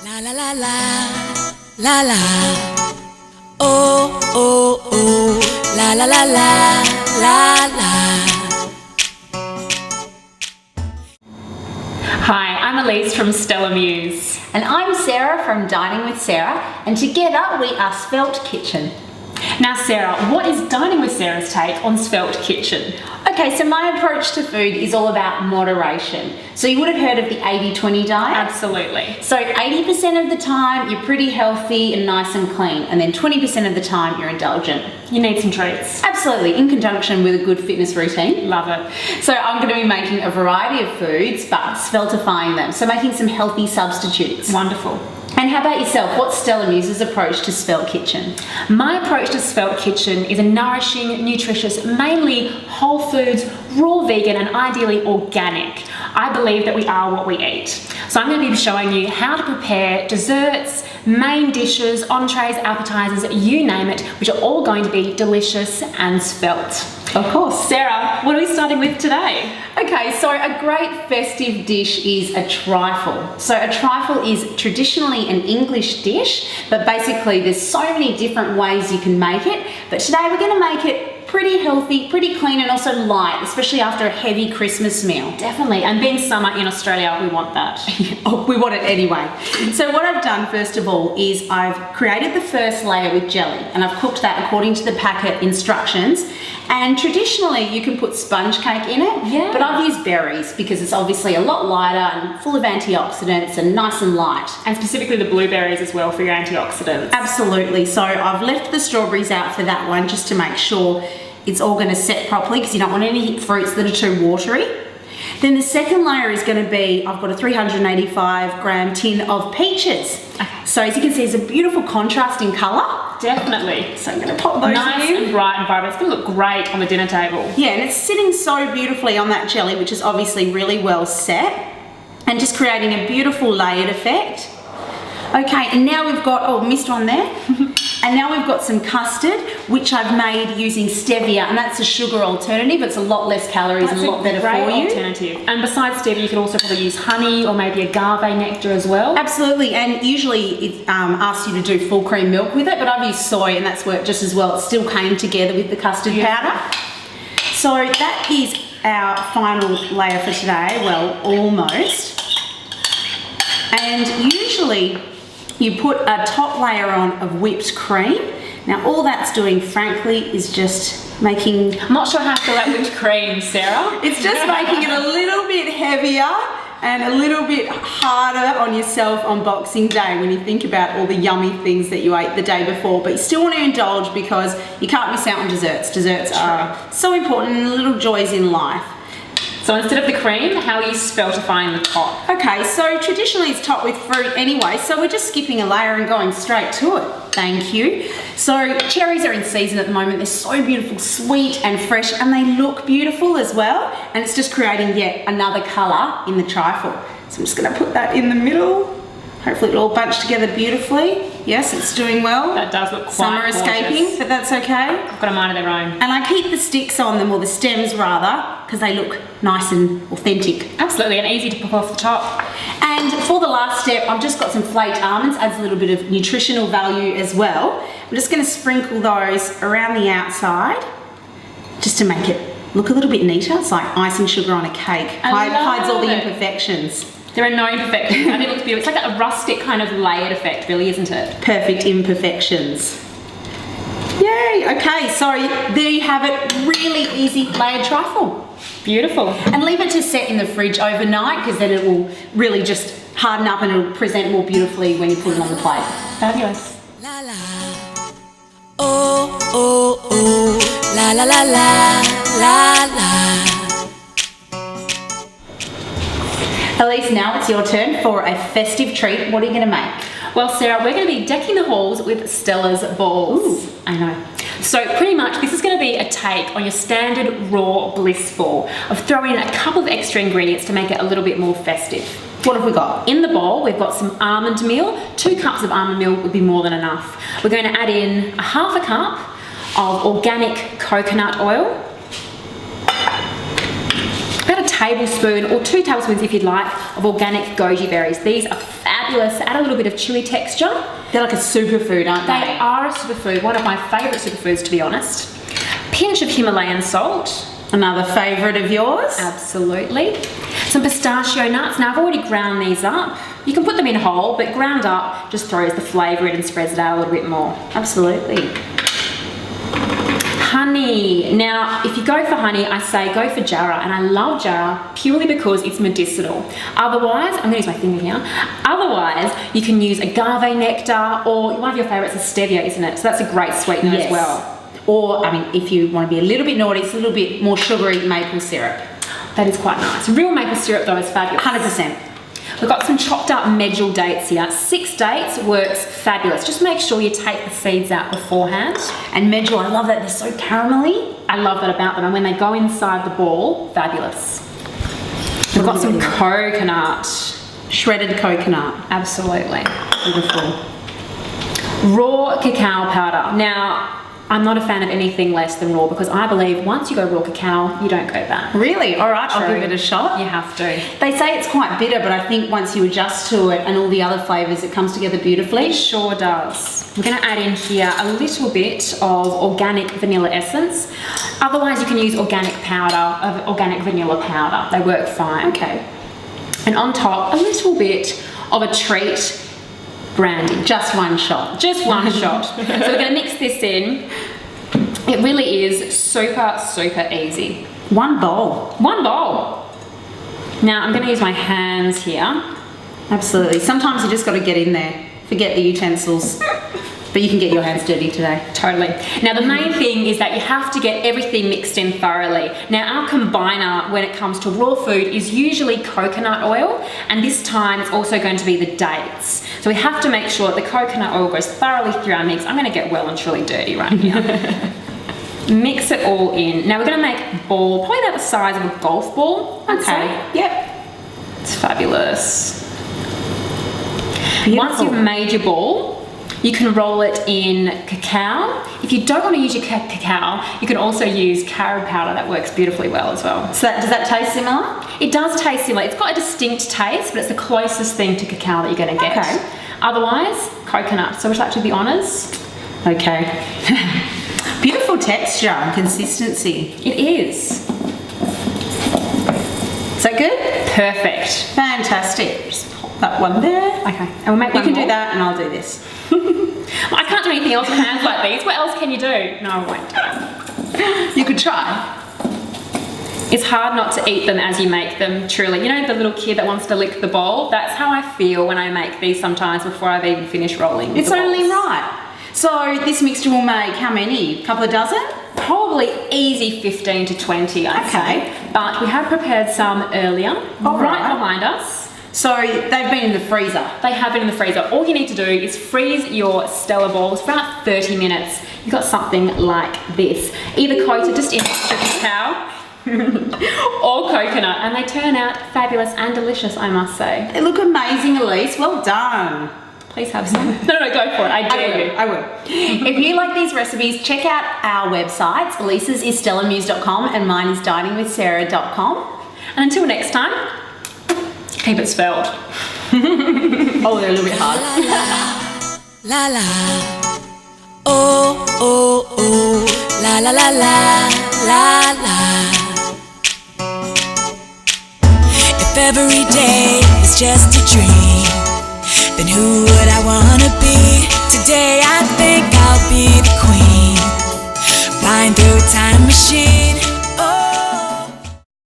La la la la, la la. Oh, oh, oh. La la la la, la la. Hi, I'm Elise from Stella Muse. And I'm Sarah from Dining with Sarah, and together we are Svelte Kitchen. Now Sarah, what is Dining with Sarah's take on Svelte Kitchen? Okay, so my approach to food is all about moderation. So you would have heard of the 80-20 diet? Absolutely. So 80% of the time you're pretty healthy and nice and clean, and then 20% of the time you're indulgent. You need some treats. Absolutely, in conjunction with a good fitness routine. Love it. So I'm going to be making a variety of foods, but sveltifying them. So making some healthy substitutes. Wonderful. And how about yourself? What's Stella Muse's approach to Svelte Kitchen? My approach to Svelte Kitchen is a nourishing, nutritious, mainly whole foods, raw vegan and ideally organic. I believe that we are what we eat. So I'm going to be showing you how to prepare desserts, main dishes, entrees, appetizers, you name it, which are all going to be delicious and svelte. Of course. Sarah, what are we starting with today? Okay, so a great festive dish is a trifle. So a trifle is traditionally an English dish, but basically there's so many different ways you can make it. But today we're going to make it pretty healthy, pretty clean, and also light, especially after a heavy Christmas meal. Definitely, and being summer in Australia, we want that. Oh, we want it anyway. So what I've done first of all is I've created the first layer with jelly, and I've cooked that according to the packet instructions. And traditionally you can put sponge cake in it, but I've used berries because it's obviously a lot lighter and full of antioxidants and nice and light. And specifically the blueberries as well for your antioxidants. Absolutely. So I've left the strawberries out for that one just to make sure it's all going to set properly because you don't want any fruits that are too watery. Then the second layer is going to be, I've got a 385 gram tin of peaches. Okay. So as you can see, it's a beautiful contrast in colour. Definitely. So I'm going to pop those nice in. And bright and vibrant. It's going to look great on the dinner table. Yeah, and it's sitting so beautifully on that jelly, which is obviously really well set, and just creating a beautiful layered effect. Okay, and now we've got, oh, missed one there. And now we've got some custard, which I've made using stevia, and that's a sugar alternative. It's a lot less calories and a lot better for you. Alternative. And besides stevia, you could also probably use honey or maybe agave nectar as well. Absolutely, and usually it asks you to do full cream milk with it, but I've used soy and that's worked just as well. It still came together with the custard powder. So that is our final layer for today, well, almost. And usually you put a top layer on of whipped cream. Now all that's doing, frankly, is just making... I'm not sure how to feel like whipped cream, Sarah. It's just making it a little bit heavier and a little bit harder on yourself on Boxing Day when you think about all the yummy things that you ate the day before. But you still want to indulge because you can't miss out on desserts. Desserts are so important and little joys in life. So instead of the cream, how are you sveltifying the top? Okay, so traditionally it's topped with fruit anyway, so we're just skipping a layer and going straight to it. Thank you. So cherries are in season at the moment. They're so beautiful, sweet and fresh, and they look beautiful as well. And it's just creating yet another colour in the trifle. So I'm just going to put that in the middle. Hopefully it'll all bunch together beautifully. Yes, it's doing well. That does look quite Some are gorgeous. Escaping, but that's okay. I've got a mind of their own. And I keep the sticks on them, or the stems rather, because they look nice and authentic. Absolutely, and easy to pop off the top. And for the last step, I've just got some flaked almonds, adds a little bit of nutritional value as well. I'm just going to sprinkle those around the outside, just to make it look a little bit neater. It's like icing sugar on a cake. Hides all the imperfections. There are no imperfections. I think it looks beautiful. It's like a rustic kind of layered effect, really, isn't it? Perfect imperfections. Yay! Okay, so there you have it. Really easy layered trifle. Beautiful. And leave it to set in the fridge overnight because then it will really just harden up and it'll present more beautifully when you put it on the plate. Fabulous. La la. Oh, oh, oh. La la la la, la la. Elise, now it's your turn for a festive treat. What are you going to make? Well, Sarah, we're going to be decking the halls with Stella's balls. Ooh. I know. So pretty much this is going to be a take on your standard raw bliss ball. I've thrown in a couple of extra ingredients to make it a little bit more festive. What have we got? In the bowl, we've got some almond meal. 2 cups of almond meal would be more than enough. We're going to add in ½ a cup of organic coconut oil. About a tablespoon or 2 tablespoons if you'd like of organic goji berries. These are fabulous fabulous. Add a little bit of chewy texture. They're like a superfood, aren't they? They are a superfood, one of my favourite superfoods, to be honest. Pinch of Himalayan salt. Another favourite of yours? Absolutely. Some pistachio nuts. Now I've already ground these up. You can put them in whole, but ground up just throws the flavour in and spreads it out a little bit more. Absolutely. Honey. Now, if you go for honey, I say go for jarrah, and I love jarrah purely because it's medicinal. Otherwise, I'm going to use my finger here. Otherwise, you can use agave nectar, or one of your favourites is stevia, isn't it? So that's a great sweetener as well. Or, I mean, if you want to be a little bit naughty, it's a little bit more sugary maple syrup. That is quite nice. Real maple syrup though is fabulous. 100%. We've got some chopped up medjool dates here. 6 dates works fabulous. Just make sure you take the seeds out beforehand. And medjool, I love that, they're so caramelly. I love that about them, and when they go inside the ball, fabulous. We've got some coconut. Shredded coconut. Absolutely. Beautiful. Raw cacao powder. Now, I'm not a fan of anything less than raw, because I believe once you go raw cacao, you don't go back. Really? All right, I'll True. give it a shot. You have to. They say it's quite bitter, but I think once you adjust to it and all the other flavours, it comes together beautifully. It sure does. We're going to add in here a little bit of organic vanilla essence. Otherwise, you can use organic powder, organic vanilla powder. They work fine. Okay. And on top, a little bit of a treat brandy. Just one shot. Just one shot. So we're going to mix this in. It really is super, super easy. One bowl. One bowl. Now I'm going to use my hands here. Absolutely. Sometimes you just got to get in there. Forget the utensils. But you can get your hands dirty today. Totally. Now the main thing is that you have to get everything mixed in thoroughly. Now our combiner when it comes to raw food is usually coconut oil, and this time it's also going to be the dates. So we have to make sure that the coconut oil goes thoroughly through our mix. I'm going to get well and truly dirty right here. Mix it all in. Now we're going to make a ball, probably about the size of a golf ball, I'd say. Yep. It's fabulous. Beautiful. Once you've made your ball, you can roll it in cacao. If you don't want to use your cacao, you can also use carob powder. That works beautifully well as well. So does that taste similar? It does taste similar. It's got a distinct taste, but it's the closest thing to cacao that you're going to get. Okay. Otherwise, coconut. So would you like to do the honours? Okay. Beautiful texture and consistency. It is. Is that good? Perfect. Fantastic. Just pop that one there. Okay. And we'll make You one can more. do that and I'll do this. I can't do anything else with hands like these. What else can you do? No, I won't. You could try. It's hard not to eat them as you make them, truly. You know the little kid that wants to lick the bowl? That's how I feel when I make these sometimes before I've even finished rolling. It's only right. So this mixture will make how many? A couple of dozen? Probably easy 15 to 20, I'd say. But we have prepared some earlier, right behind us. So they've been in the freezer? They have been in the freezer. All you need to do is freeze your Stella balls for about 30 minutes. You've got something like this. Either coated just in cacao or coconut, and they turn out fabulous and delicious, I must say. They look amazing, Elise. Well done. Please have some. No, go for it. I dare you. I will. If you like these recipes, check out our websites. Elise's is stellamuse.com and mine is diningwithsarah.com. And until next time, keep it svelte. Oh, they're a little bit hard. La la, oh oh oh, la la la la la. If every day is just a dream, then who would I wanna be? Today I think I'll be the queen, flying through a time machine.